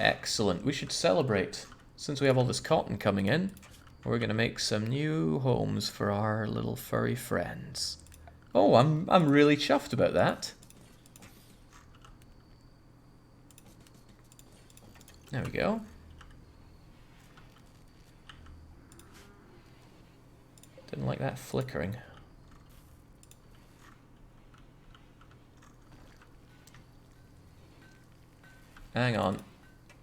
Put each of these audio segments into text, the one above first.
Excellent. We should celebrate. Since we have all this cotton coming in, we're going to make some new homes for our little furry friends. Oh, I'm really chuffed about that. There we go. Didn't like that flickering. Hang on.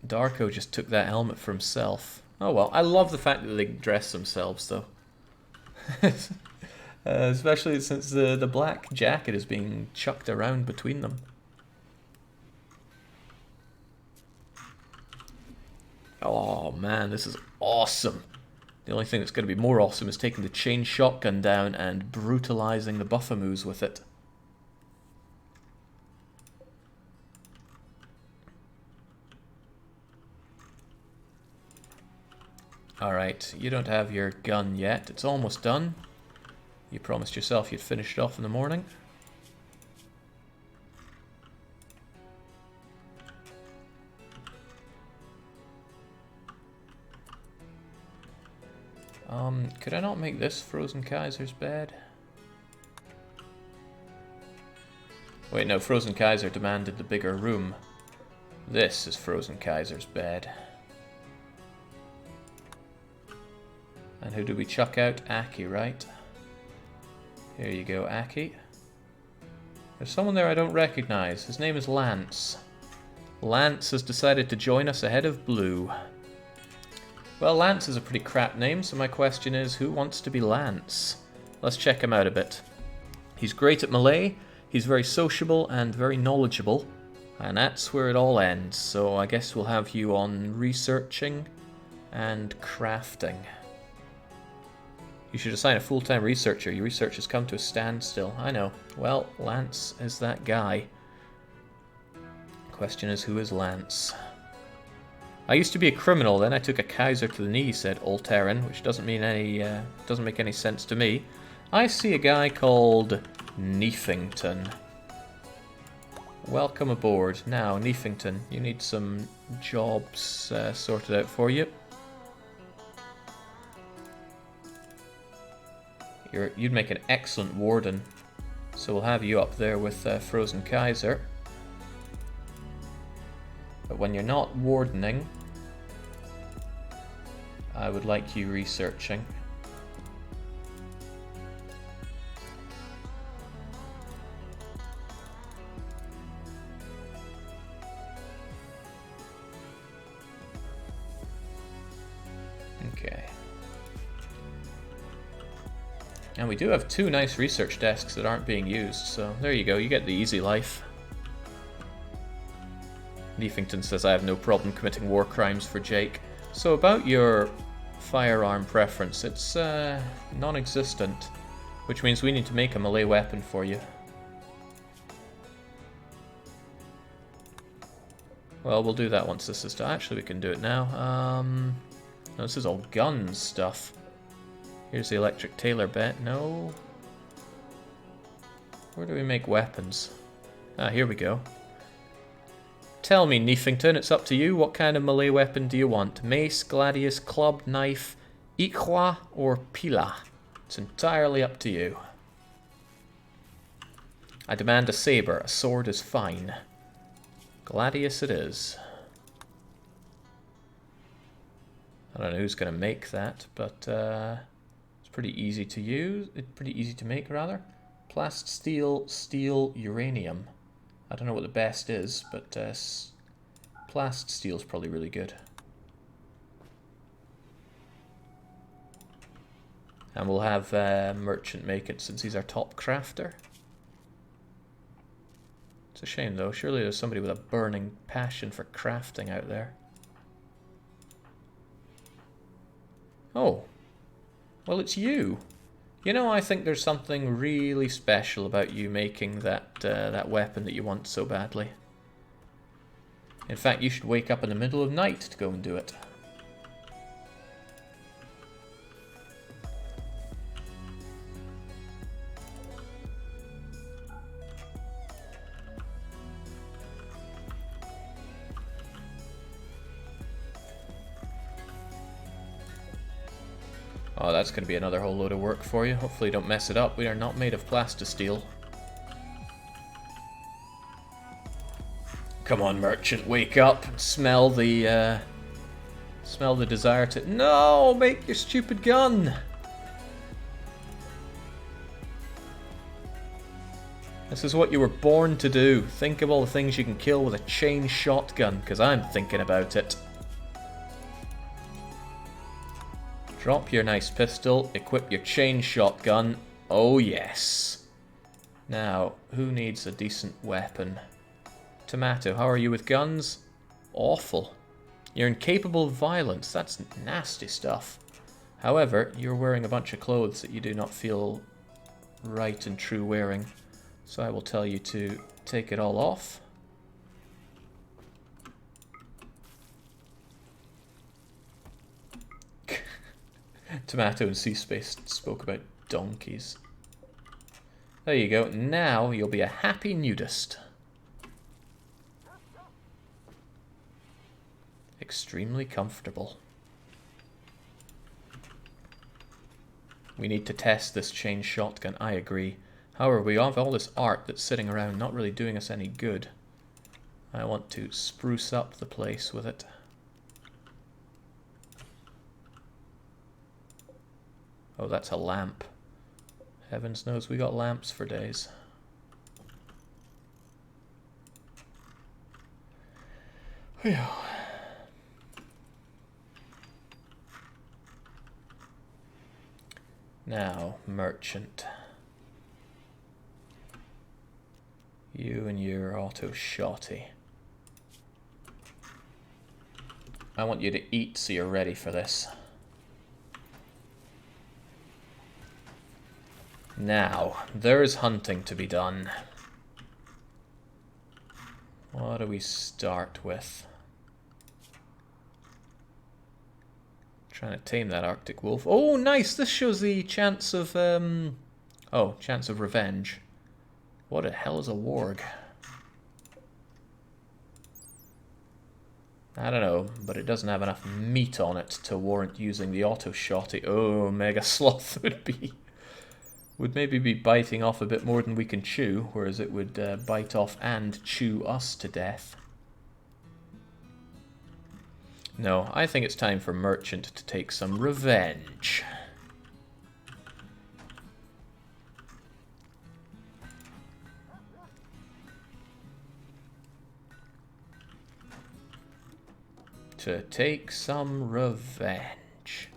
Darko just took that helmet for himself. Oh well, I love the fact that they dress themselves though. Especially since the black jacket is being chucked around between them. Oh man, this is awesome. The only thing that's going to be more awesome is taking the chain shotgun down and brutalizing the Buffamoos with it. Alright, you don't have your gun yet. It's almost done. You promised yourself you'd finish it off in the morning. Could I not make this Frozen Kaiser's bed? Wait, no, Frozen Kaiser demanded the bigger room. This is Frozen Kaiser's bed. And who do we chuck out? Aki, right? Here you go, Aki. There's someone there I don't recognize. His name is Lance. Lance has decided to join us ahead of Blue. Well, Lance is a pretty crap name, so my question is, who wants to be Lance? Let's check him out a bit. He's great at Malay, he's very sociable and very knowledgeable, and that's where it all ends. So I guess we'll have you on researching and crafting. You should assign a full-time researcher. Your research has come to a standstill. I know. Well, Lance is that guy. Question is, who is Lance? I used to be a criminal, then I took a Kaiser to the knee, said Alteran, which doesn't mean any, doesn't make any sense to me. I see a guy called Neefington. Welcome aboard. Now, Neefington, you need some jobs sorted out for you. You'd make an excellent warden, so we'll have you up there with Frozen Kaiser. But when you're not wardening, I would like you researching. Okay. And we do have 2 nice research desks that aren't being used, so there you go, you get the easy life. Neefington says I have no problem committing war crimes for Jake. So about your firearm preference, it's non-existent, which means we need to make a melee weapon for you. Well, we'll do that once this is done. Actually, we can do it now. No, this is all gun stuff. Here's the electric tailor bit. No. Where do we make weapons? Ah, here we go. Tell me, Neefington, it's up to you. What kind of melee weapon do you want? Mace, gladius, club, knife, ikhwa, or pila? It's entirely up to you. I demand a saber. A sword is fine. Gladius it is. I don't know who's going to make that, but it's pretty easy to use. It's pretty easy to make, rather. Plast steel, steel, uranium. I don't know what the best is, but plast steel is probably really good. And we'll have Merchant make it since he's our top crafter. It's a shame though, surely there's somebody with a burning passion for crafting out there. Oh, well it's you. You know, I think there's something really special about you making that that weapon that you want so badly. In fact, you should wake up in the middle of night to go and do it. Oh, that's going to be another whole load of work for you. Hopefully you don't mess it up. We are not made of plasticsteel. Come on, merchant, wake up and smell the desire to... No! Make your stupid gun! This is what you were born to do. Think of all the things you can kill with a chain shotgun, because I'm thinking about it. Drop your nice pistol, equip your chain shotgun. Oh yes. Now, who needs a decent weapon? Tomato, how are you with guns? Awful. You're incapable of violence. That's nasty stuff. However, you're wearing a bunch of clothes that you do not feel right and true wearing. So I will tell you to take it all off. Tomato and C-Space spoke about donkeys. There you go. Now you'll be a happy nudist. Extremely comfortable. We need to test this chain shotgun. I agree. However, we have all this art that's sitting around not really doing us any good. I want to spruce up the place with it. Oh, that's a lamp. Heavens knows we got lamps for days. Whew. Now, merchant. You and your auto shotty. I want you to eat so you're ready for this. Now, there is hunting to be done. What do we start with? Trying to tame that Arctic wolf. Oh, nice! This shows the chance of, oh, chance of revenge. What the hell is a warg? I don't know, but it doesn't have enough meat on it to warrant using the auto shotty. Oh, Mega Sloth would maybe be biting off a bit more than we can chew, whereas it would bite off and chew us to death. No, I think it's time for Merchant to take some revenge. To take some revenge.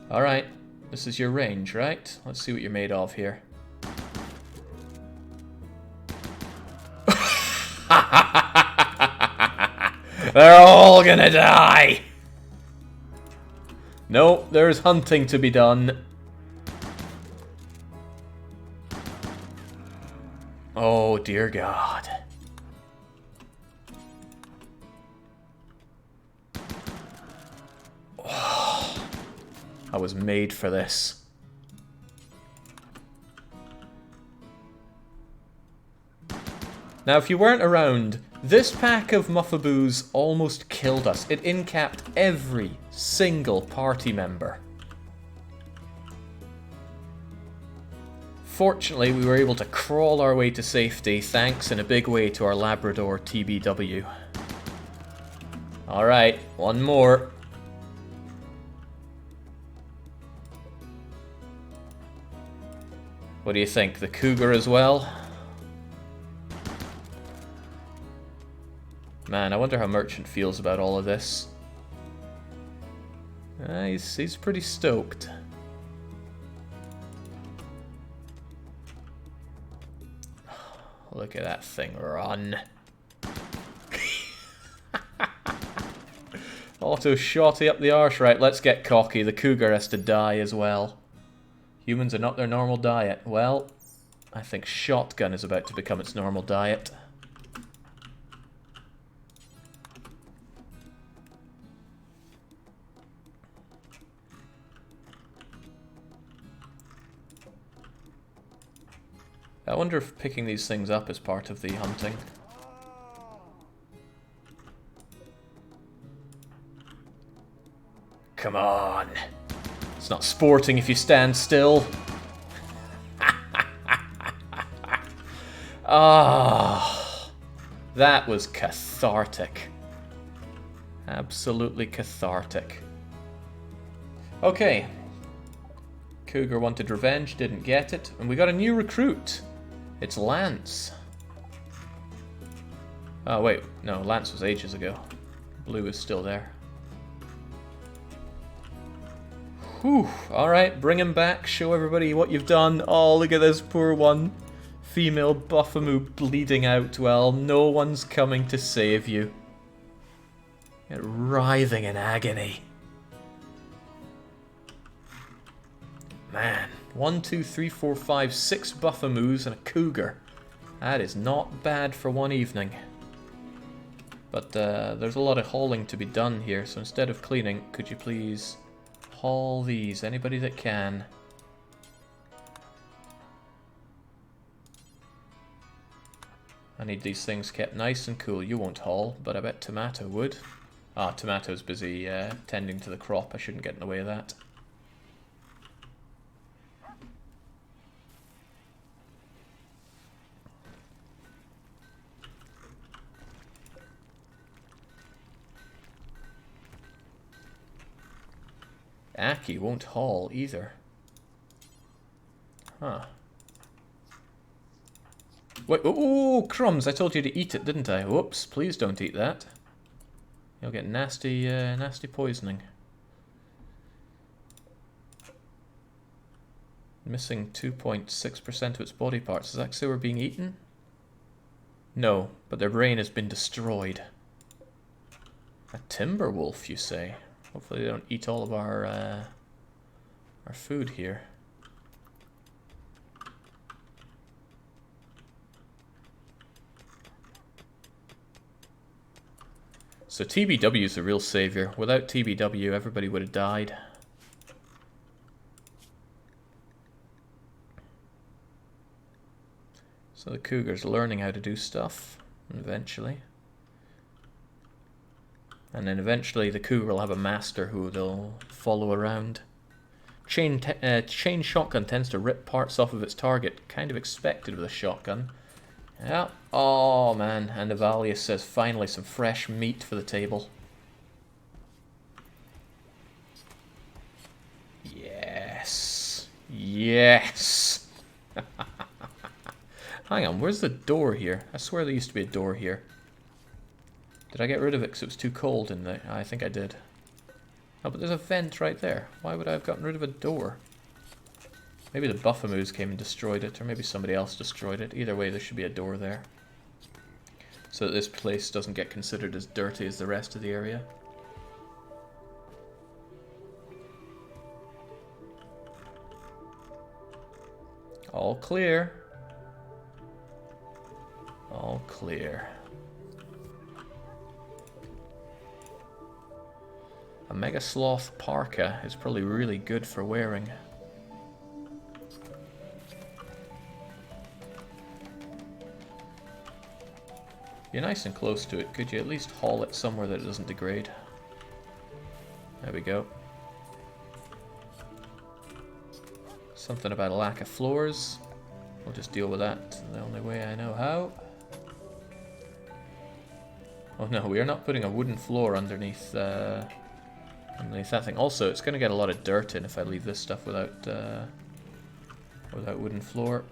Alright, this is your range, right? Let's see what you're made of here. They're all gonna die! No, there's hunting to be done. Oh, dear God. Oh, I was made for this. Now, if you weren't around, this pack of Muffaboos almost killed us. It incapped every single party member. Fortunately, we were able to crawl our way to safety, thanks in a big way to our Labrador TBW. Alright, one more. What do you think? The cougar as well? Man, I wonder how Merchant feels about all of this. He's pretty stoked. Look at that thing run. Auto shotty up the arse. Right, let's get cocky. The cougar has to die as well. Humans are not their normal diet. Well, I think shotgun is about to become its normal diet. I wonder if picking these things up is part of the hunting. Come on. It's not sporting if you stand still. Ah, that was cathartic. Absolutely cathartic. Okay. Cougar wanted revenge, didn't get it. And we got a new recruit. It's Lance. Oh, wait. No, Lance was ages ago. Blue is still there. Whew. Alright, bring him back. Show everybody what you've done. Oh, look at this poor one. Female Buffamoo bleeding out. Well, no one's coming to save you. You're writhing in agony. Man, 1, 2, 3, 4, 5, 6 Buffamoos and a cougar. That is not bad for one evening. But there's a lot of hauling to be done here, so instead of cleaning, could you please haul these? Anybody that can. I need these things kept nice and cool. You won't haul, but I bet Tomato would. Ah, Tomato's busy tending to the crop. I shouldn't get in the way of that. Aki won't haul either. Huh. Wait, oh, crumbs! I told you to eat it, didn't I? Whoops, please don't eat that. You'll get nasty, nasty poisoning. Missing 2.6% of its body parts. Does that say we're being eaten? No, but their brain has been destroyed. A timber wolf, you say? Hopefully they don't eat all of our food here. So TBW is the real savior. Without TBW, everybody would have died. So the cougar's learning how to do stuff, eventually. And then eventually the cougar will have a master who they'll follow around. Chain shotgun tends to rip parts off of its target. Kind of expected with a shotgun. Yeah. Oh, man. And Evalius says, finally, some fresh meat for the table. Yes. Yes. Hang on, where's the door here? I swear there used to be a door here. Did I get rid of it because it was too cold in there? I think I did. Oh, but there's a vent right there. Why would I have gotten rid of a door? Maybe the Buffamoos came and destroyed it, or maybe somebody else destroyed it. Either way, there should be a door there. So that this place doesn't get considered as dirty as the rest of the area. All clear. All clear. A Mega Sloth parka is probably really good for wearing. You're nice and close to it. Could you at least haul it somewhere that it doesn't degrade? There we go. Something about a lack of floors. We'll just deal with that the only way I know how. Oh no, we are not putting a wooden floor underneath underneath that thing. Also, it's going to get a lot of dirt in if I leave this stuff without wooden floor.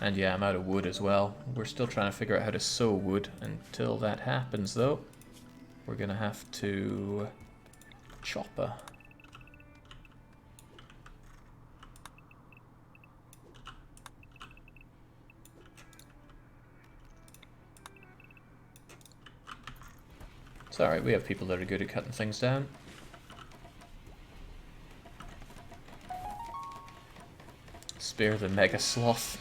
And yeah, I'm out of wood as well. We're still trying to figure out how to sew wood. Until that happens, though, we're going to have to chopper. It's alright, we have people that are good at cutting things down. Spare the Mega Sloth.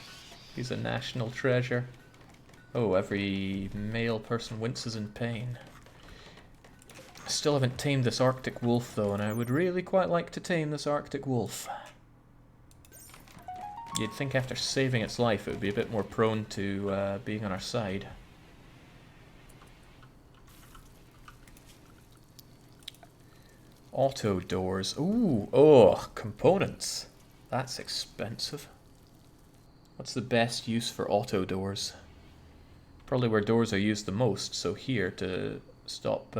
He's a national treasure. Oh, every male person winces in pain. Still haven't tamed this Arctic wolf though, and I would really quite like to tame this Arctic wolf. You'd think after saving its life it would be a bit more prone to being on our side. Auto doors. Ooh, oh, components. That's expensive. What's the best use for auto doors? Probably where doors are used the most, so here to stop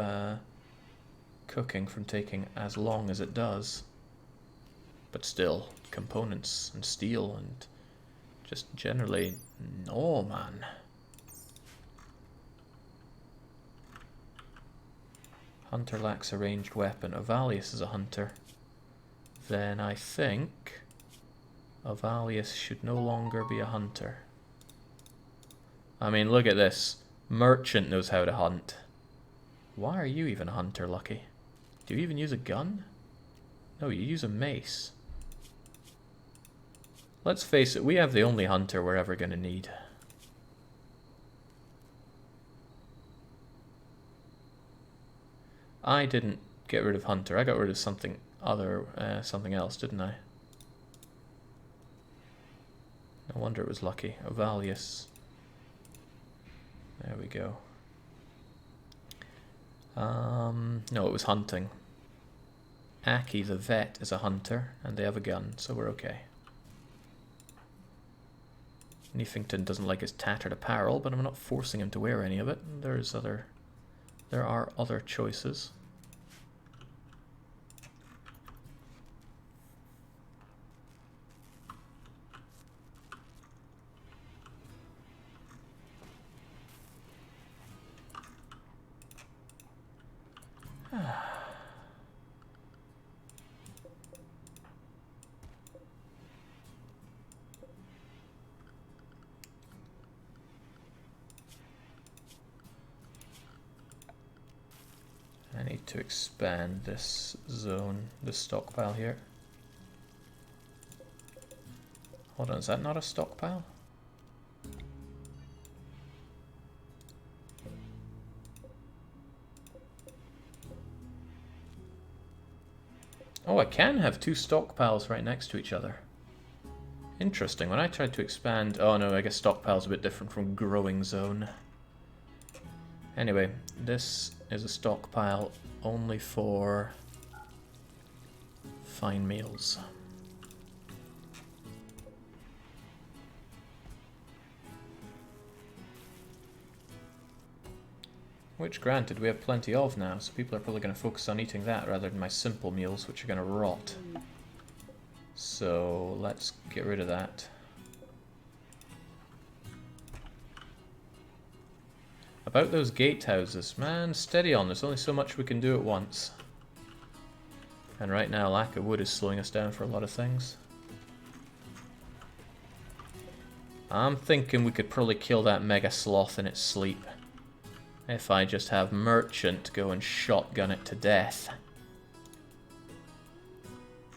cooking from taking as long as it does. But still, components and steel and just generally, no man. Hunter lacks a ranged weapon. Avalius is a hunter. Then I think Avalius should no longer be a hunter. I mean, look at this. Merchant knows how to hunt. Why are you even a hunter, Lucky? Do you even use a gun? No, you use a mace. Let's face it, we have the only hunter we're ever going to need. I didn't get rid of hunter. I got rid of something else, didn't I? No wonder it was Lucky. Avalius. There we go. No, it was hunting. Aki the vet is a hunter, and they have a gun, so we're okay. Neefington doesn't like his tattered apparel, but I'm not forcing him to wear any of it. There are other choices. I need to expand this zone, this stockpile here. Hold on, is that not a stockpile? Oh, I can have two stockpiles right next to each other. Interesting. When I tried to expand... Oh no, I guess stockpile's a bit different from growing zone. Anyway, this is a stockpile only for fine meals. Which, granted, we have plenty of now, so people are probably going to focus on eating that rather than my simple meals, which are going to rot. So, let's get rid of that. About those gatehouses, man, steady on, there's only so much we can do at once. And right now, lack of wood is slowing us down for a lot of things. I'm thinking we could probably kill that mega sloth in its sleep. If I just have Merchant go and shotgun it to death.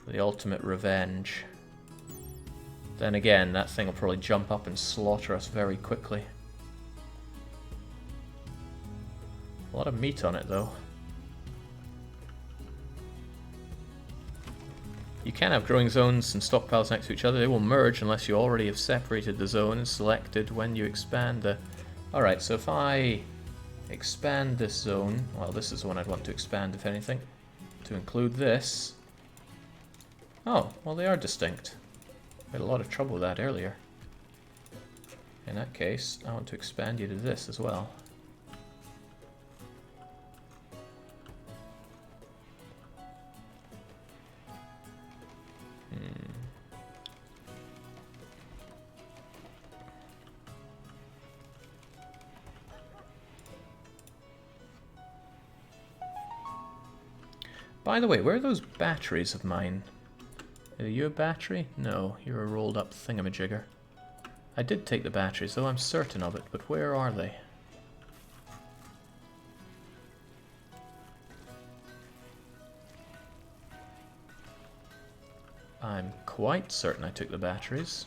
The ultimate revenge. Then again, that thing will probably jump up and slaughter us very quickly. A lot of meat on it, though. You can have growing zones and stockpiles next to each other. They will merge unless you already have separated the zone and selected when you expand the... Alright, so if I expand this zone... Well, this is the one I'd want to expand, if anything. To include this... Oh, well they are distinct. We had a lot of trouble with that earlier. In that case, I want to expand you to this as well. By the way, where are those batteries of mine? Are you a battery? No, you're a rolled up thingamajigger. I did take the batteries, though I'm certain of it, but where are they? I'm quite certain I took the batteries.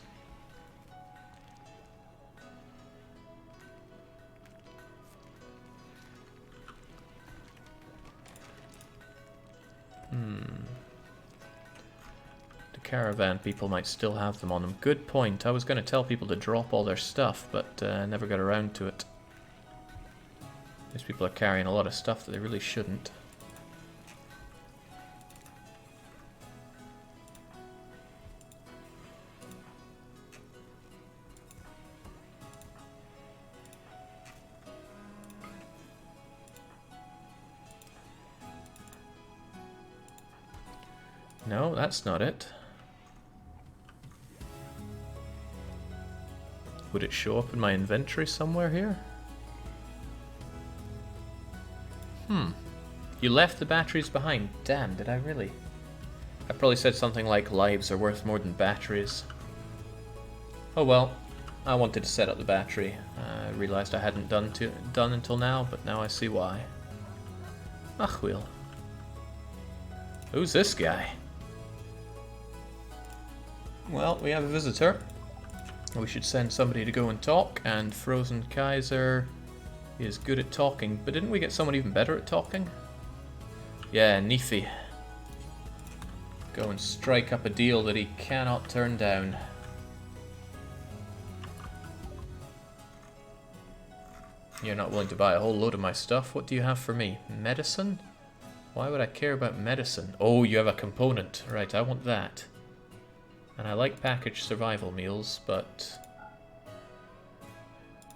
caravan people might still have them on them. Good point. I was going to tell people to drop all their stuff, but never got around to it. These people are carrying a lot of stuff that they really shouldn't. No, that's not it. Would it show up in my inventory somewhere here? You left the batteries behind. Damn, did I really? I probably said something like lives are worth more than batteries. Oh well, I wanted to set up the battery. I realized I hadn't done until now, but now I see why. Ach well. Who's this guy? Well, we have a visitor. We should send somebody to go and talk, and Frozen Kaiser is good at talking. But didn't we get someone even better at talking? Yeah, Nefi. Go and strike up a deal that he cannot turn down. You're not willing to buy a whole load of my stuff. What do you have for me? Medicine? Why would I care about medicine? Oh, you have a component. Right, I want that. And I like packaged survival meals, but...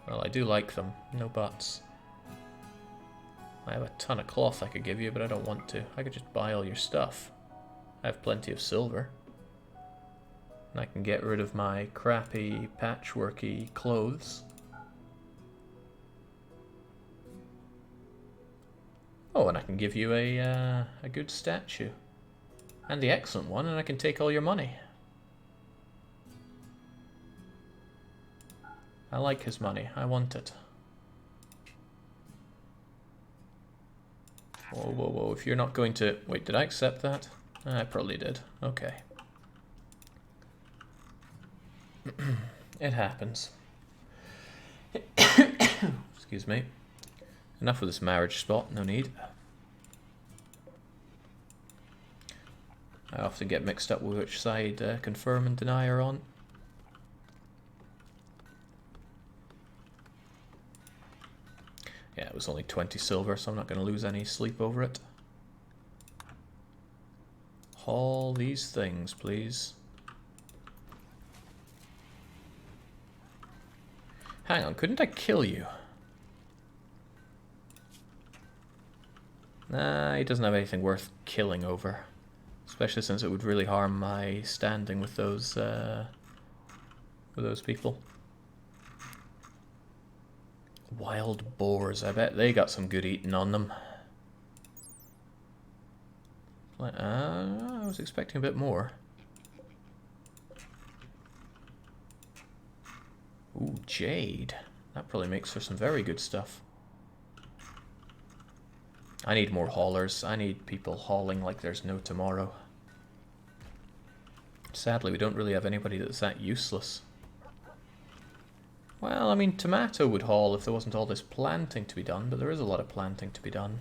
well, I do like them. No buts. I have a ton of cloth I could give you, but I don't want to. I could just buy all your stuff. I have plenty of silver. And I can get rid of my crappy, patchworky clothes. Oh, and I can give you a good statue. And the excellent one, and I can take all your money. I like his money. I want it. Whoa, whoa, whoa. If you're not going to... wait, did I accept that? I probably did. Okay. It happens. Excuse me. Enough with this marriage spot. No need. I often get mixed up with which side confirm and deny are on. Yeah, it was only 20 silver, so I'm not going to lose any sleep over it. Haul these things, please. Hang on, couldn't I kill you? Nah, he doesn't have anything worth killing over. Especially since it would really harm my standing with those people. Wild boars, I bet they got some good eating on them. I was expecting a bit more. Ooh, jade. That probably makes for some very good stuff. I need more haulers. I need people hauling like there's no tomorrow. Sadly, we don't really have anybody that's that useless. Well, I mean, Tomato would haul if there wasn't all this planting to be done, but there is a lot of planting to be done.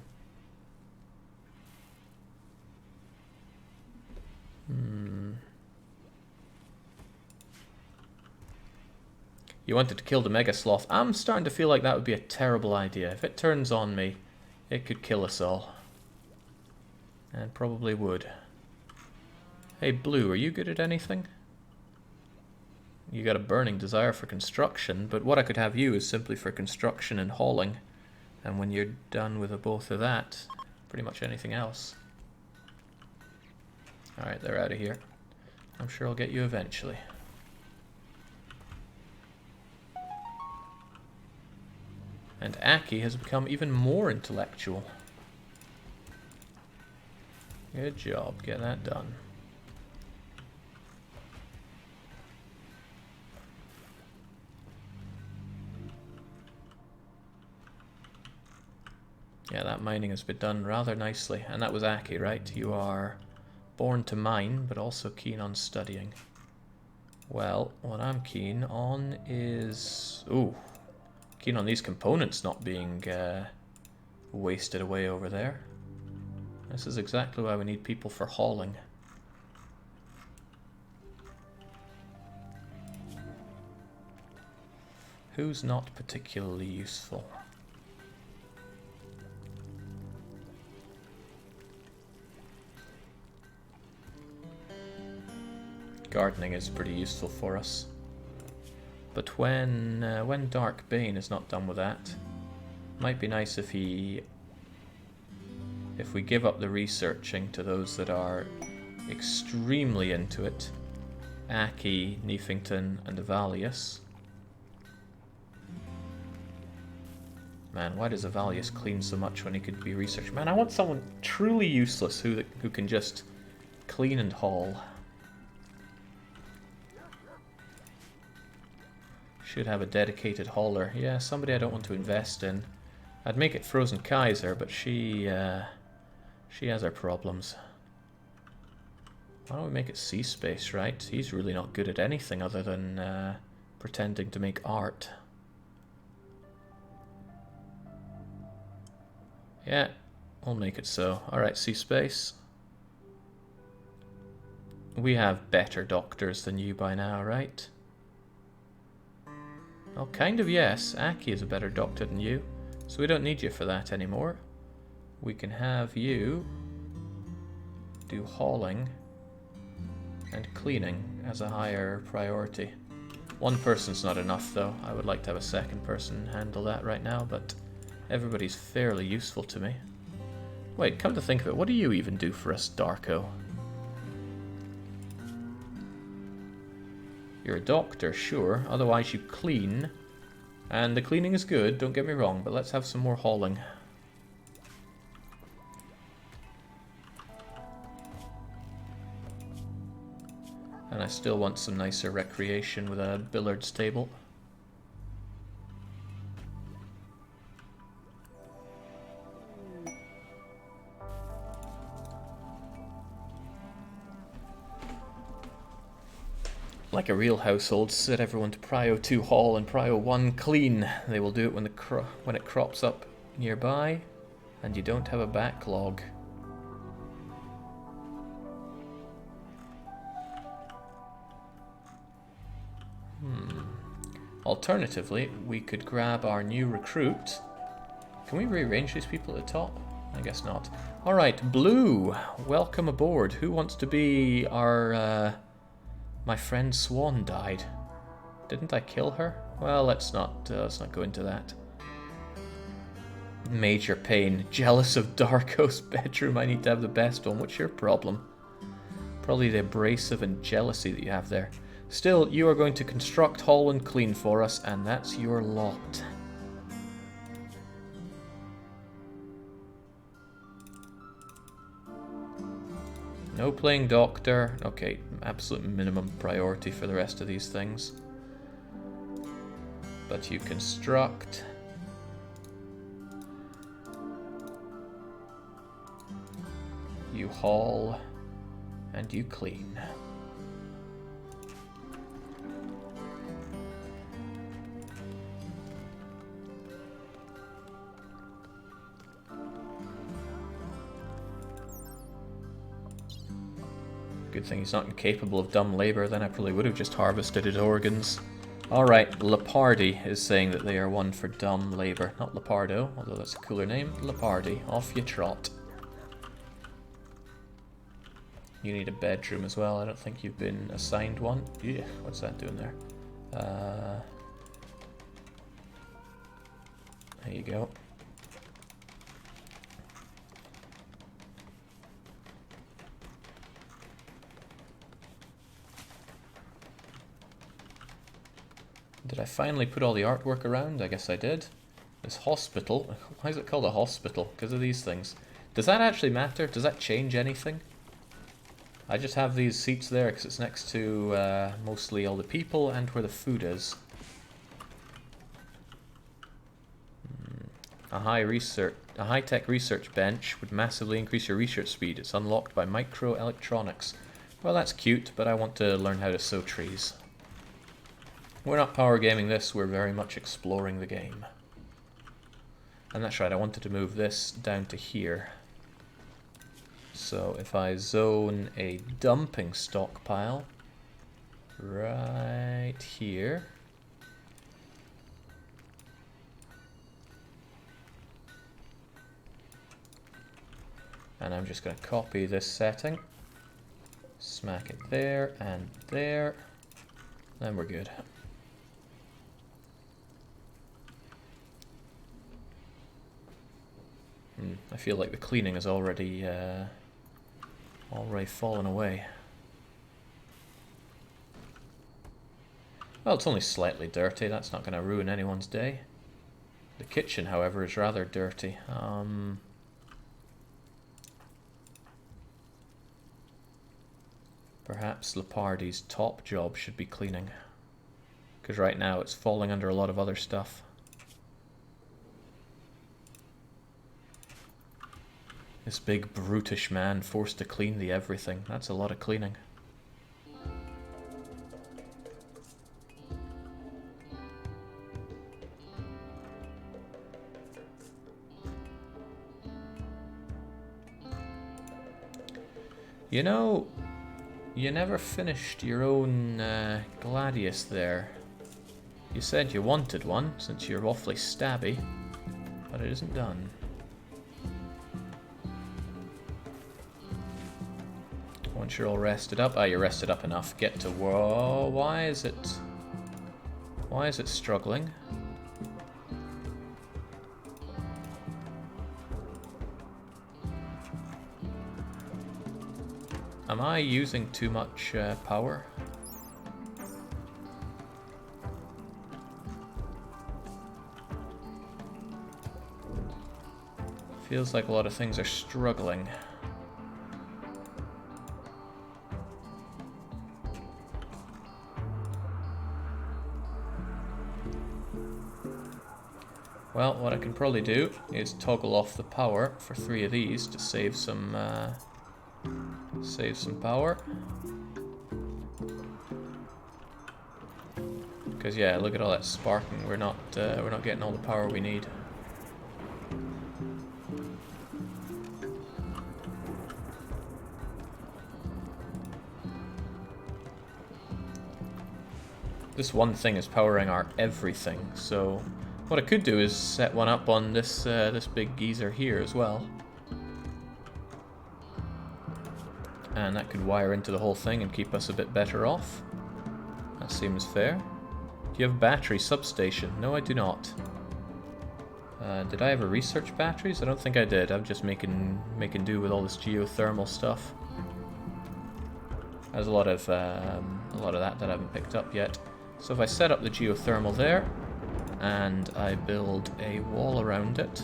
You wanted to kill the Mega Sloth. I'm starting to feel like that would be a terrible idea. If it turns on me, it could kill us all. And probably would. Hey, Blue, are you good at anything? You got a burning desire for construction, but what I could have you is simply for construction and hauling. And when you're done with both of that, pretty much anything else. Alright, they're out of here. I'm sure I'll get you eventually. And Aki has become even more intellectual. Good job, get that done. Yeah, that mining has been done rather nicely. And that was Aki, right? You are born to mine, but also keen on studying. Well, what I'm keen on is... ooh. Keen on these components not being wasted away over there. This is exactly why we need people for hauling. Who's not particularly useful? Gardening is pretty useful for us. But when Dark Bane is not done with that, might be nice if we give up the researching to those that are extremely into it. Aki, Neefington, and Avalius. Man, why does Avalius clean so much when he could be researched? Man, I want someone truly useless who can just clean and haul. Should have a dedicated hauler. Yeah, somebody I don't want to invest in. I'd make it Frozen Kaiser, but she has her problems. Why don't we make it Sea Space, right? He's really not good at anything other than pretending to make art. Yeah, we'll make it so. Alright, Sea Space. We have better doctors than you by now, right? Well, kind of yes. Aki is a better doctor than you, so we don't need you for that anymore. We can have you do hauling and cleaning as a higher priority. One person's not enough though. I would like to have a second person handle that right now, but everybody's fairly useful to me. Wait, come to think of it, what do you even do for us, Darko? You're a doctor, sure. Otherwise you clean. And the cleaning is good, don't get me wrong, but let's have some more hauling. And I still want some nicer recreation with a billiards table. Like a real household, set everyone to Prio 2 haul and Prio 1 clean. They will do it when it crops up nearby, and you don't have a backlog. Alternatively, we could grab our new recruit. Can we rearrange these people at the top? I guess not. Alright, Blue, welcome aboard. Who wants to be our... My friend Swan died. Didn't I kill her? Well, let's not go into that. Major pain. Jealous of Darko's bedroom. I need to have the best one. What's your problem? Probably the abrasive and jealousy that you have there. Still, you are going to construct, haul, and clean for us, and that's your lot. No playing doctor. Okay, absolute minimum priority for the rest of these things. But you construct. You haul. And you clean. Good thing he's not incapable of dumb labor, then I probably would have just harvested his organs. Alright, Lepardi is saying that they are one for dumb labor. Not Lepardo, although that's a cooler name. Lepardi, off you trot. You need a bedroom as well. I don't think you've been assigned one. Yeah, what's that doing there? There you go. Did I finally put all the artwork around? I guess I did. This hospital. Why is it called a hospital? Because of these things. Does that actually matter? Does that change anything? I just have these seats there because it's next to mostly all the people and where the food is. A high-tech research bench would massively increase your research speed. It's unlocked by microelectronics. Well, that's cute, but I want to learn how to sow trees. We're not power gaming this, we're very much exploring the game. And that's right, I wanted to move this down to here. So if I zone a dumping stockpile right here, And I'm just going to copy this setting. Smack it there and there. Then we're good. I feel like the cleaning has already fallen away. Well, it's only slightly dirty. That's not going to ruin anyone's day. The kitchen, however, is rather dirty. Perhaps Lepardi's top job should be cleaning. Because right now it's falling under a lot of other stuff. This big brutish man forced to clean the everything. That's a lot of cleaning. You know, you never finished your own Gladius there. You said you wanted one, since you're awfully stabby, but it isn't done. Once you're all rested up, you're rested up enough. Get to whoa. Why is it struggling? Am I using too much power? Feels like a lot of things are struggling. Well, what I can probably do is toggle off the power for 3 of these to save some power. Because yeah, look at all that sparking. We're not getting all the power we need. This one thing is powering our everything, so what I could do is set one up on this this big geezer here as well. And that could wire into the whole thing and keep us a bit better off. That seems fair. Do you have a battery substation? No, I do not. Did I ever research batteries? I don't think I did. I'm just making do with all this geothermal stuff. There's a lot of that I haven't picked up yet. So if I set up the geothermal there, and I build a wall around it.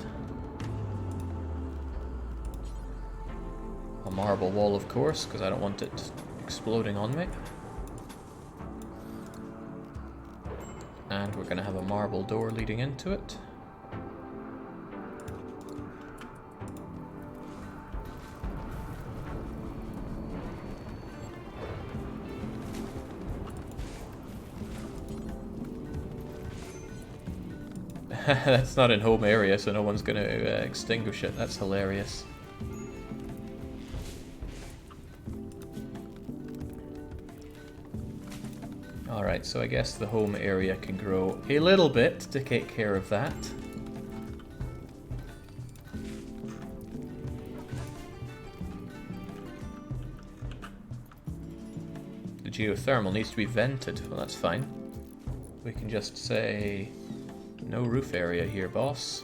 A marble wall, of course, because I don't want it exploding on me. And we're going to have a marble door leading into it. That's not in home area, so no one's going to extinguish it. That's hilarious. Alright, so I guess the home area can grow a little bit to take care of that. The geothermal needs to be vented. Well, that's fine. We can just say no roof area here, boss.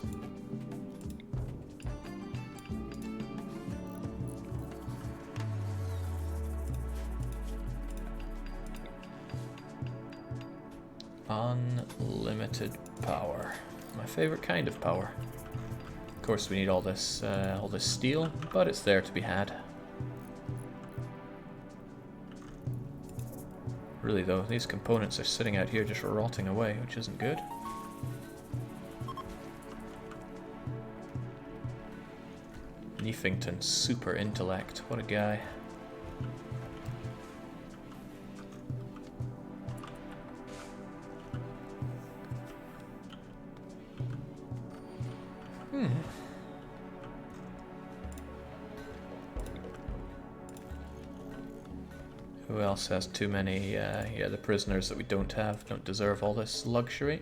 Unlimited power. My favorite kind of power. Of course, we need all this steel, but it's there to be had. Really though, these components are sitting out here just rotting away, which isn't good. Niefington, super intellect. What a guy. Who else has too many? Yeah, the prisoners that we don't have don't deserve all this luxury.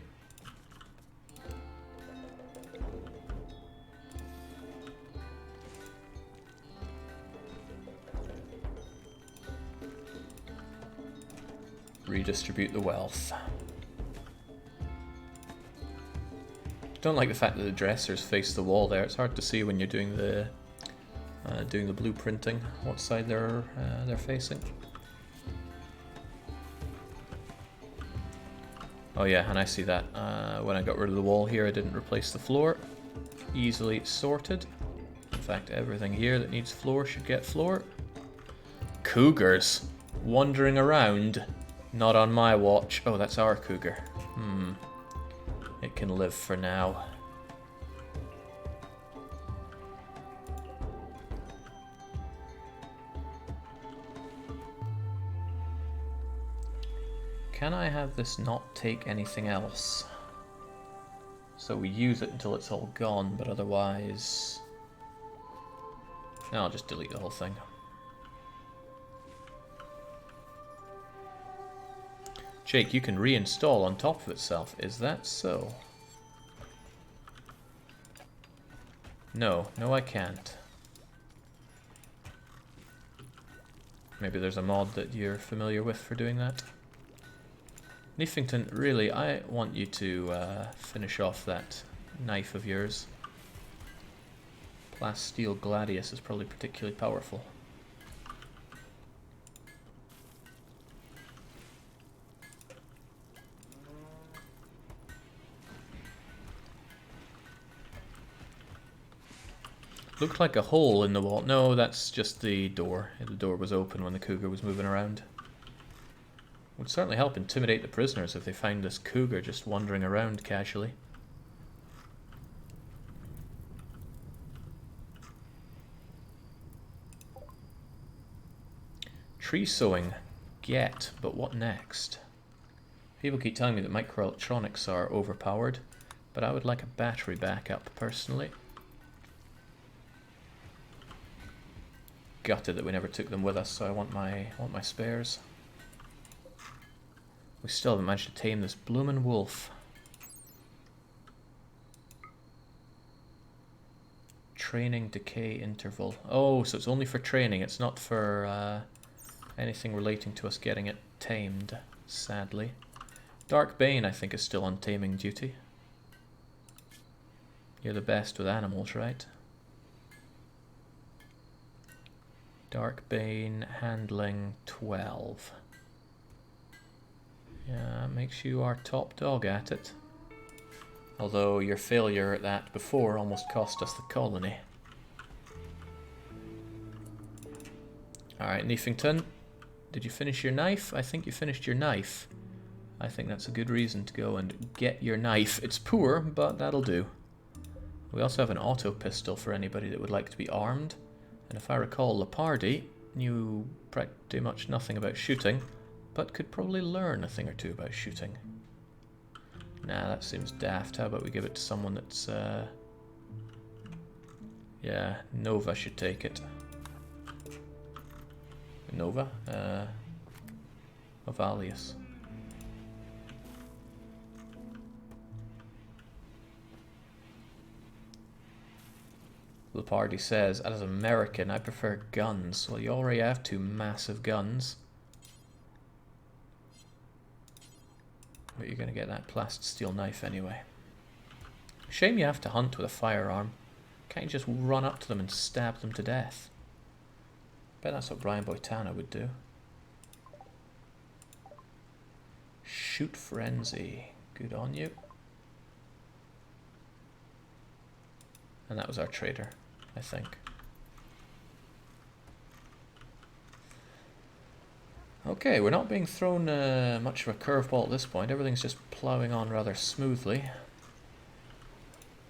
redistribute the wealth. Don't like the fact that the dressers face the wall there. It's hard to see when you're doing the blueprinting what side they're facing. Oh yeah, and I see that. When I got rid of the wall here, I didn't replace the floor. Easily sorted. In fact, everything here that needs floor should get floor. Cougars wandering around. Not on my watch. Oh, that's our cougar. It can live for now. Can I have this not take anything else? So we use it until it's all gone, but otherwise... No, I'll just delete the whole thing. Jake, you can reinstall on top of itself. Is that so? No, no I can't. Maybe there's a mod that you're familiar with for doing that. Niefington, really, I want you to finish off that knife of yours. Plasteel Gladius is probably particularly powerful. Looked like a hole in the wall. No, that's just the door. The door was open when the cougar was moving around. Would certainly help intimidate the prisoners if they find this cougar just wandering around casually. Tree sowing. Get, but what next? People keep telling me that microelectronics are overpowered, but I would like a battery backup personally. Gutted that we never took them with us, so I want my spares. We still haven't managed to tame this bloomin' wolf. Training decay interval. Oh, so it's only for training. It's not for anything relating to us getting it tamed, sadly. Dark Bane, I think, is still on taming duty. You're the best with animals, right? Dark Bane, handling 12. Yeah, makes you our top dog at it. Although your failure at that before almost cost us the colony. Alright, Niefington, did you finish your knife? I think you finished your knife. I think that's a good reason to go and get your knife. It's poor, but that'll do. We also have an auto pistol for anybody that would like to be armed. And if I recall, Lepardi knew pretty much nothing about shooting, but could probably learn a thing or two about shooting. Nah, that seems daft. How about we give it to someone that's... Yeah, Nova should take it. Nova? Ovalius. Lepardi says, as an American, I prefer guns. Well, you already have 2 massive guns. But you're going to get that plasteel knife anyway. Shame you have to hunt with a firearm. Can't you just run up to them and stab them to death? Bet that's what Brian Boitana would do. Shoot Frenzy. Good on you. And that was our trader, I think. Okay, we're not being thrown much of a curveball at this point. Everything's just ploughing on rather smoothly.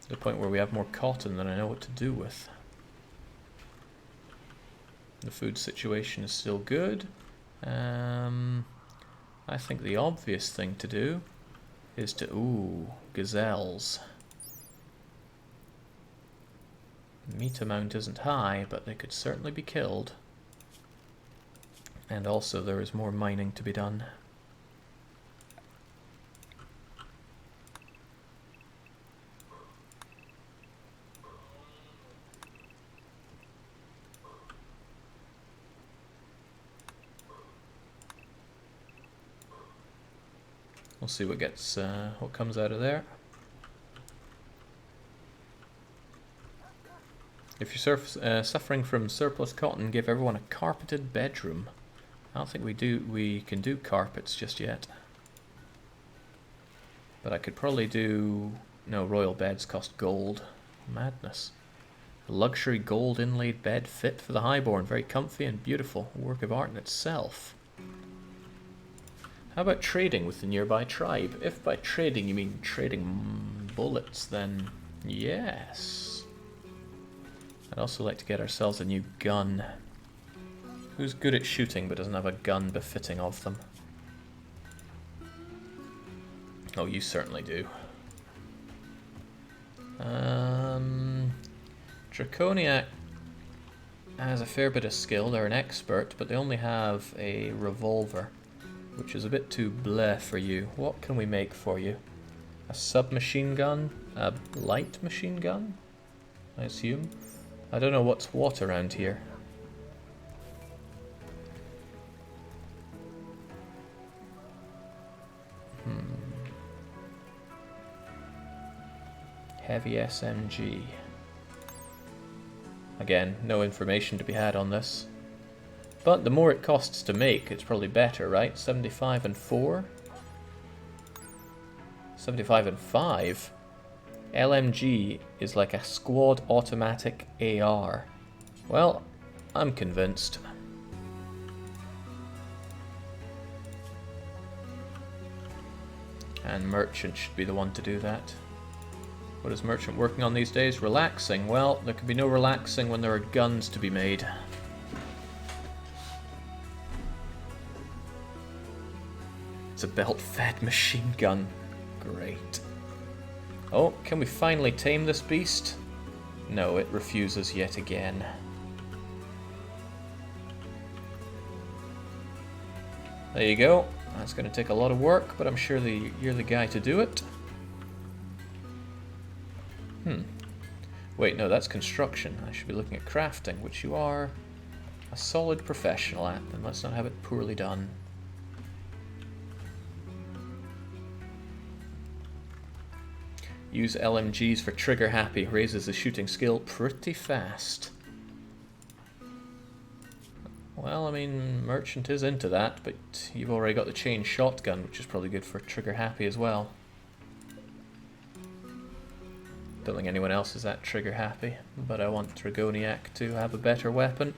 To the point where we have more cotton than I know what to do with. The food situation is still good. I think the obvious thing to do is to... Ooh, gazelles. Meat amount isn't high, but they could certainly be killed. And also there is more mining to be done. We'll see what comes out of there. If you're suffering from surplus cotton, give everyone a carpeted bedroom. I don't think we can do carpets just yet. But I could probably do... No, royal beds cost gold. Madness. A luxury gold inlaid bed fit for the highborn. Very comfy and beautiful. A work of art in itself. How about trading with the nearby tribe? If by trading you mean trading bullets, then yes. I'd also like to get ourselves a new gun. Who's good at shooting but doesn't have a gun befitting of them? Oh, you certainly do. Draconiac has a fair bit of skill. They're an expert, but they only have a revolver, which is a bit too bleh for you. What can we make for you? A submachine gun? A light machine gun? I assume? I don't know what's what around here. Heavy SMG. Again, no information to be had on this. But the more it costs to make, it's probably better, right? 75 and 4? 75 and 5? LMG is like a squad automatic AR. Well, I'm convinced. And Merchant should be the one to do that. What is Merchant working on these days? Relaxing. Well, there can be no relaxing when there are guns to be made. It's a belt-fed machine gun. Great. Oh, can we finally tame this beast? No, it refuses yet again. There you go. That's going to take a lot of work, but I'm sure you're the guy to do it. Wait, no, that's construction. I should be looking at crafting, which you are a solid professional at, and let's not have it poorly done. Use LMGs for trigger happy, raises the shooting skill pretty fast. Well, I mean, Merchant is into that, but you've already got the chain shotgun, which is probably good for trigger happy as well. Don't think anyone else is that trigger happy, but I want Dragoniac to have a better weapon.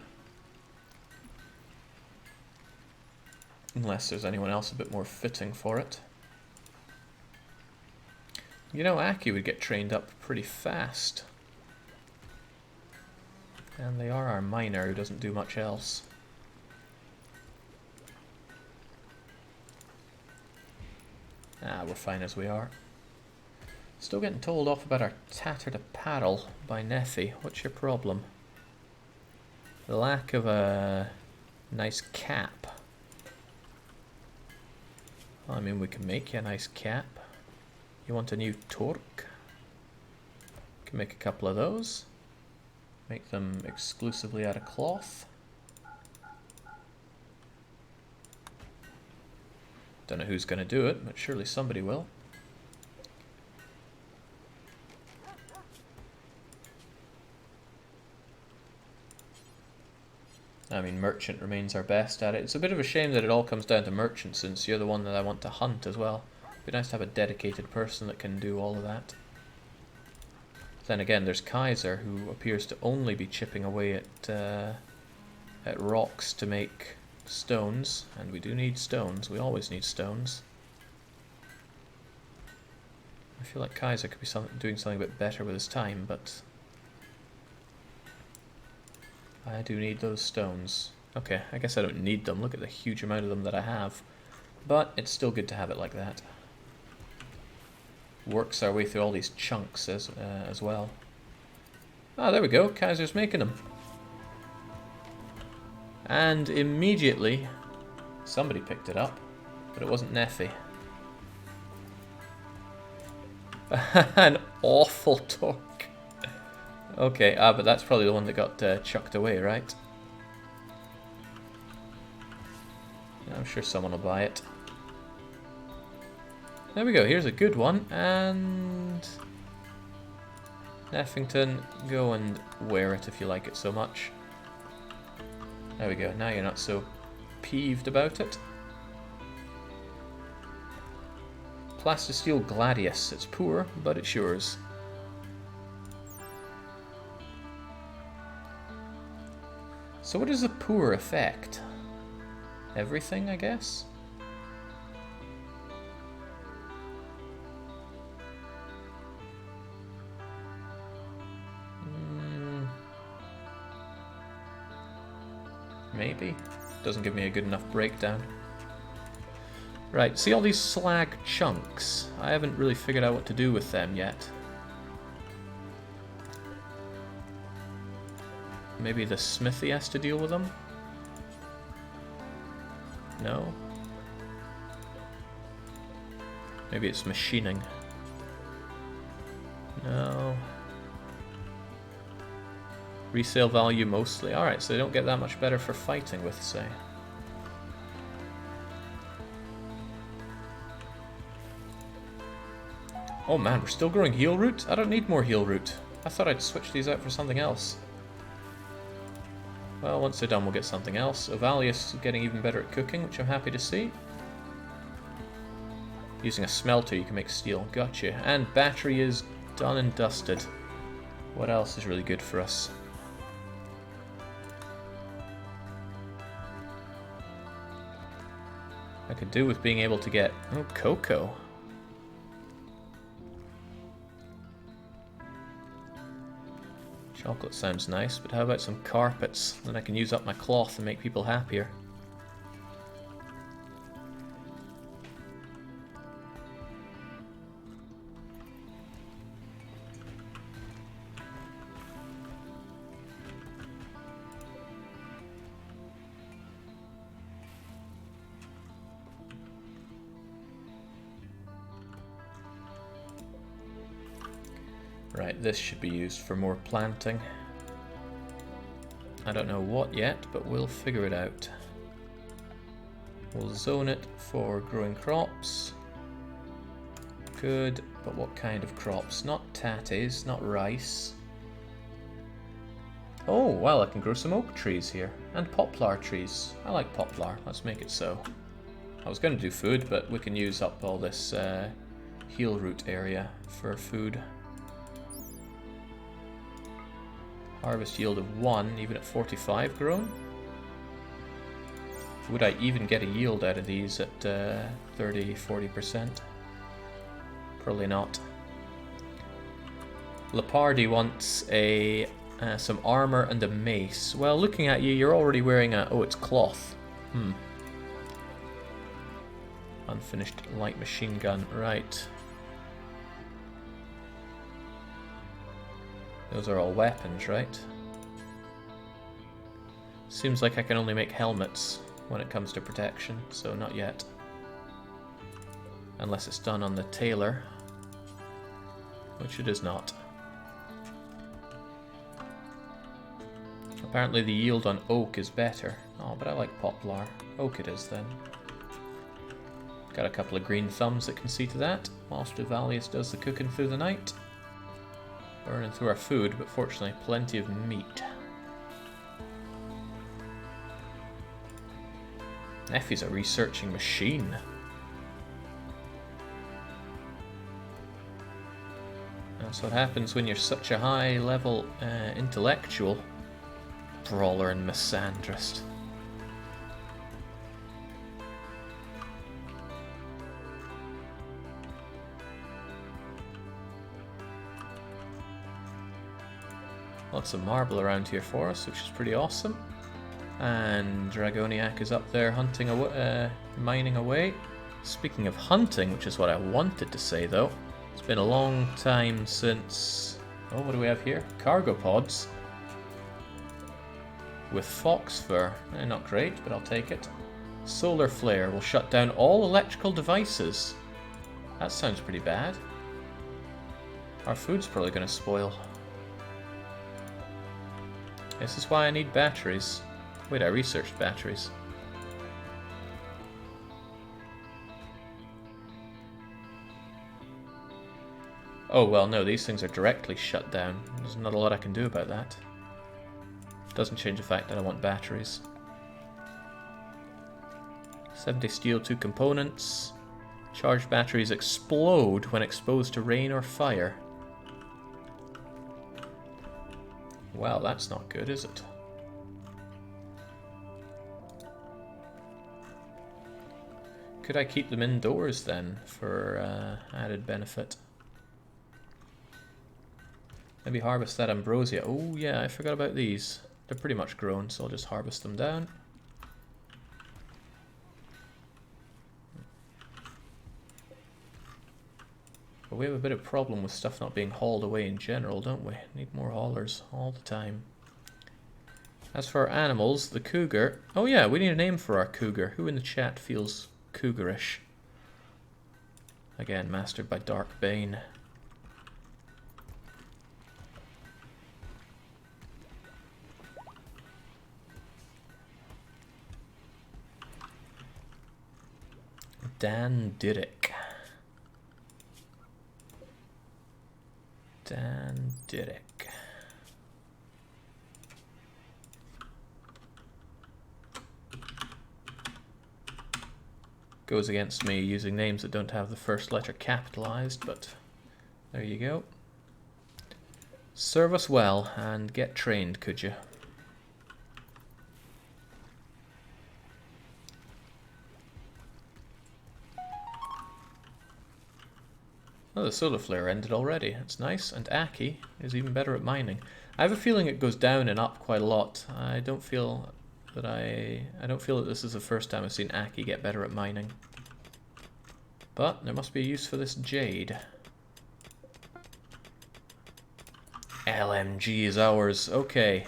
Unless there's anyone else a bit more fitting for it. You know, Aki would get trained up pretty fast. And they are our miner who doesn't do much else. Ah, we're fine as we are. Still getting told off about our tattered apparel by Neffy. What's your problem? The lack of a nice cap. Well, I mean, we can make you a nice cap. You want a new torque? Can make a couple of those. Make them exclusively out of cloth. Don't know who's going to do it, but surely somebody will. I mean, Merchant remains our best at it. It's a bit of a shame that it all comes down to Merchant, since you're the one that I want to hunt as well. It'd be nice to have a dedicated person that can do all of that. Then again, there's Kaiser, who appears to only be chipping away at rocks to make stones, and we do need stones. We always need stones. I feel like Kaiser could be doing something a bit better with his time, but I do need those stones. Okay, I guess I don't need them. Look at the huge amount of them that I have. But it's still good to have it like that. Works our way through all these chunks as well. Ah, there we go. Kaiser's making them. And immediately, somebody picked it up, but it wasn't Neffy. An awful torque. Okay, but that's probably the one that got chucked away, right? I'm sure someone will buy it. There we go, here's a good one, and... Neffington, go and wear it if you like it so much. There we go, now you're not so peeved about it. Plastisteel Gladius, it's poor, but it's yours. So what is a poor effect? Everything, I guess? Maybe. Doesn't give me a good enough breakdown. Right, see all these slag chunks? I haven't really figured out what to do with them yet. Maybe the smithy has to deal with them? No? Maybe it's machining. No. Resale value mostly. Alright, so they don't get that much better for fighting with, say. Oh man, we're still growing heal root? I don't need more heal root. I thought I'd switch these out for something else. Well, once they're done, we'll get something else. Ovalius is getting even better at cooking, which I'm happy to see. Using a smelter, you can make steel. Gotcha. And battery is done and dusted. What else is really good for us? I could do with being able to get... oh, cocoa. Chocolate sounds nice, but how about some carpets? Then I can use up my cloth and make people happier. Right, this should be used for more planting. I don't know what yet, but we'll figure it out. We'll zone it for growing crops. Good, but what kind of crops? Not taties, not rice. Oh, well, I can grow some oak trees here. And poplar trees. I like poplar, let's make it so. I was going to do food, but we can use up all this heal root area for food. Harvest yield of 1, even at 45 grown. Would I even get a yield out of these at 30-40%? Probably not. Leopardi wants a some armor and a mace. Well, looking at you, you're already wearing a... oh, it's cloth. Unfinished light machine gun. Right. Those are all weapons, right? Seems like I can only make helmets when it comes to protection, so not yet. Unless it's done on the tailor, which it is not. Apparently the yield on oak is better. Oh, but I like poplar. Oak it is then. Got a couple of green thumbs that can see to that, whilst Ovalius does the cooking through the night. Burning through our food, but fortunately plenty of meat. Effie's a researching machine. That's what happens when you're such a high level intellectual. Brawler and misandrist. Lots of marble around here for us, which is pretty awesome. And Dragoniac is up there hunting away, mining away. Speaking of hunting, which is what I wanted to say though, it's been a long time since... oh, what do we have here? Cargo pods. With fox fur. Not great, but I'll take it. Solar flare will shut down all electrical devices. That sounds pretty bad. Our food's probably going to spoil. This is why I need batteries. Wait, I researched batteries. Oh, well, no, these things are directly shut down. There's not a lot I can do about that. Doesn't change the fact that I want batteries. 70 steel, 2 components. Charged batteries explode when exposed to rain or fire. Well, that's not good, is it? Could I keep them indoors then for added benefit? Maybe harvest that ambrosia. Oh yeah, I forgot about these. They're pretty much grown, so I'll just harvest them down. But we have a bit of problem with stuff not being hauled away in general, don't we? Need more haulers all the time. As for our animals, the cougar... Oh yeah, we need a name for our cougar. Who in the chat feels cougarish? Again, mastered by Dark Bane. Dan Diddick. Dan Diddick. Goes against me using names that don't have the first letter capitalized, but there you go. Serve us well and get trained, could you? Oh, the solar flare ended already. That's nice. And Aki is even better at mining. I have a feeling it goes down and up quite a lot. I don't feel that this is the first time I've seen Aki get better at mining. But there must be a use for this jade. LMG is ours. Okay.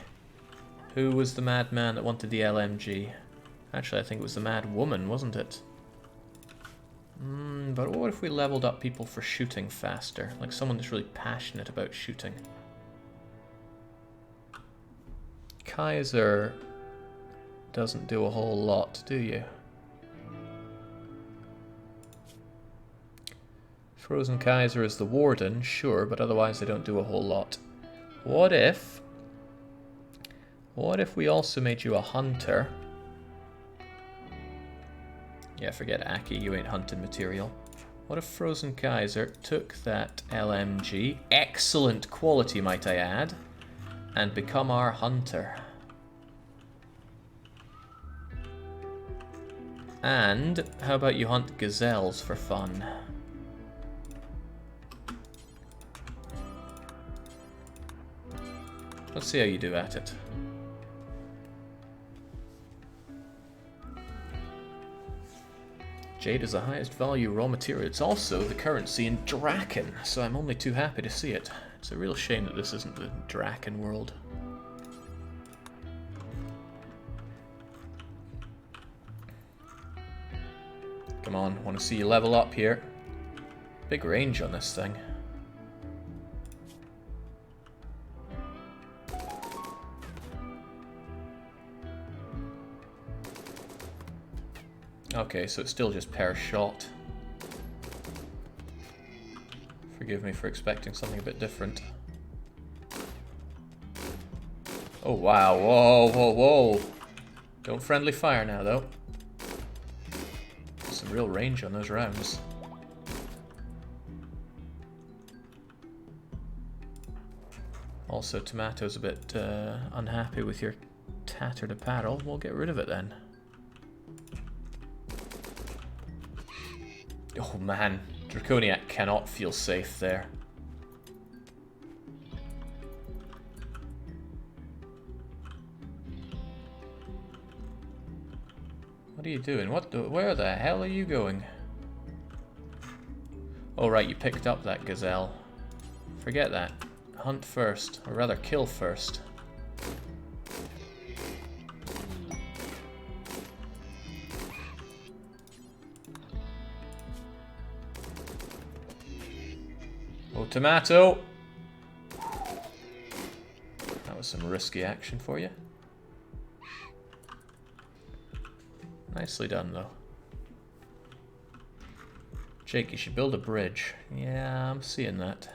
Who was the madman that wanted the LMG? Actually, I think it was the mad woman, wasn't it? But what if we leveled up people for shooting faster? Like someone that's really passionate about shooting. Kaiser doesn't do a whole lot, do you? Frozen Kaiser is the warden, sure, but otherwise they don't do a whole lot. What if we also made you a hunter? Yeah, forget Aki, you ain't hunting material. What if Frozen Kaiser took that LMG, excellent quality might I add, and become our hunter? And how about you hunt gazelles for fun? Let's see how you do at it. Jade is the highest value raw material. It's also the currency in Draken, so I'm only too happy to see it. It's a real shame that this isn't the Draken world. Come on, want to see you level up here. Big range on this thing. Okay, so it's still just per shot. Forgive me for expecting something a bit different. Oh wow, whoa, whoa, whoa. Don't friendly fire now though. Some real range on those rounds. Also, Tomato's a bit unhappy with your tattered apparel. We'll get rid of it then. Oh man, Draconiac cannot feel safe there. What are you doing? Where the hell are you going? Oh right, you picked up that gazelle. Forget that. Hunt first, or rather kill first. Oh, tomato! That was some risky action for you. Nicely done, though. Jake, you should build a bridge. Yeah, I'm seeing that.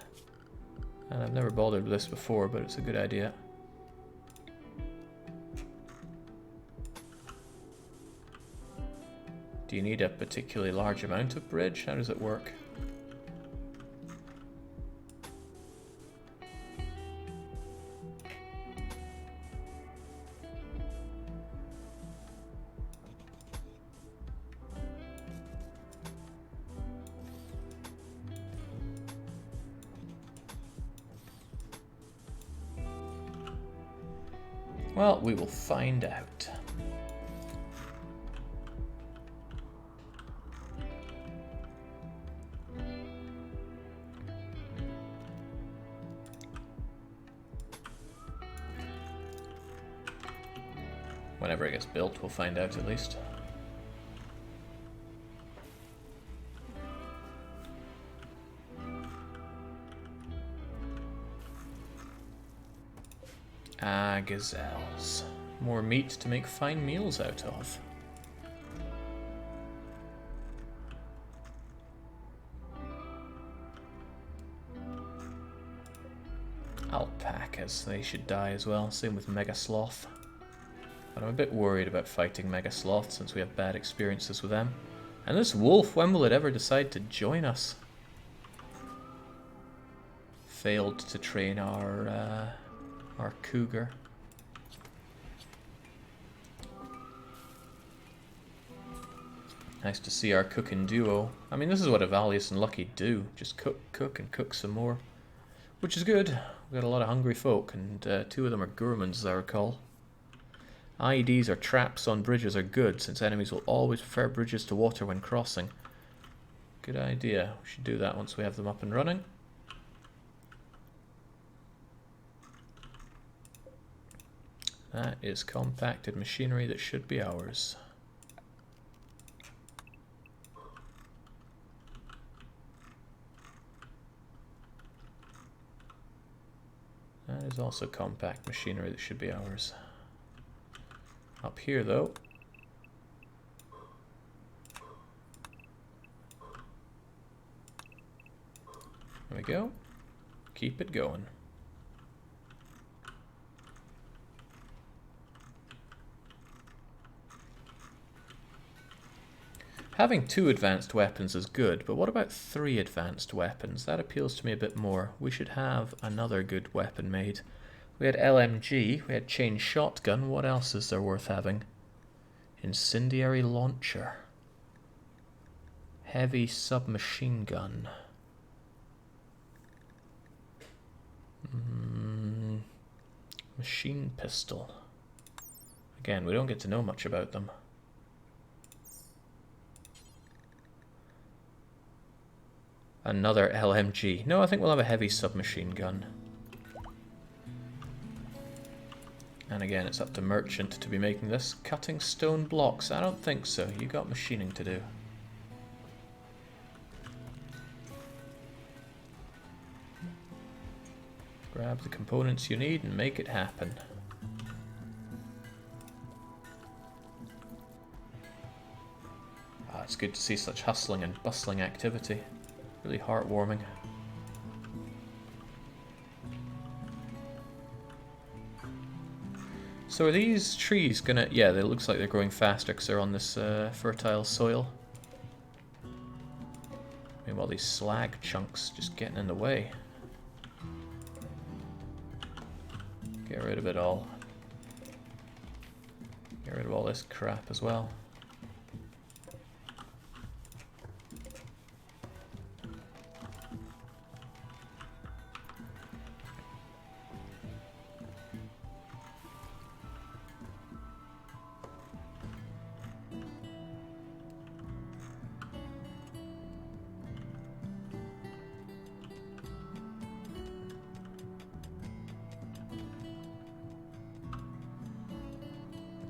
And I've never bothered with this before, but it's a good idea. Do you need a particularly large amount of bridge? How does it work? Well, we will find out. Whenever it gets built, we'll find out at least. Ah, gazelles. More meat to make fine meals out of. Alpacas, they should die as well. Same with Mega Sloth. But I'm a bit worried about fighting Mega Sloth since we have bad experiences with them. And this wolf, when will it ever decide to join us? Failed to train our cougar. Nice to see our cooking duo. I mean, this is what Evalius and Lucky do. Just cook, and cook some more. Which is good. We've got a lot of hungry folk, and 2 of them are gourmands, as I recall. IEDs or traps on bridges are good, since enemies will always prefer bridges to water when crossing. Good idea. We should do that once we have them up and running. That is compacted machinery that should be ours. That is also compact machinery that should be ours. Up here, though. There we go. Keep it going. Having 2 advanced weapons is good, but what about 3 advanced weapons? That appeals to me a bit more. We should have another good weapon made. We had LMG, we had chain shotgun. What else is there worth having? Incendiary launcher. Heavy submachine gun. Machine pistol. Again, we don't get to know much about them. Another LMG. No, I think we'll have a heavy submachine gun. And again, it's up to Merchant to be making this. Cutting stone blocks? I don't think so. You got machining to do. Grab the components you need and make it happen. Ah, it's good to see such hustling and bustling activity. Really heartwarming. So are these trees gonna... Yeah, it looks like they're growing faster because they're on this fertile soil. Meanwhile, these slag chunks just getting in the way. Get rid of it all. Get rid of all this crap as well.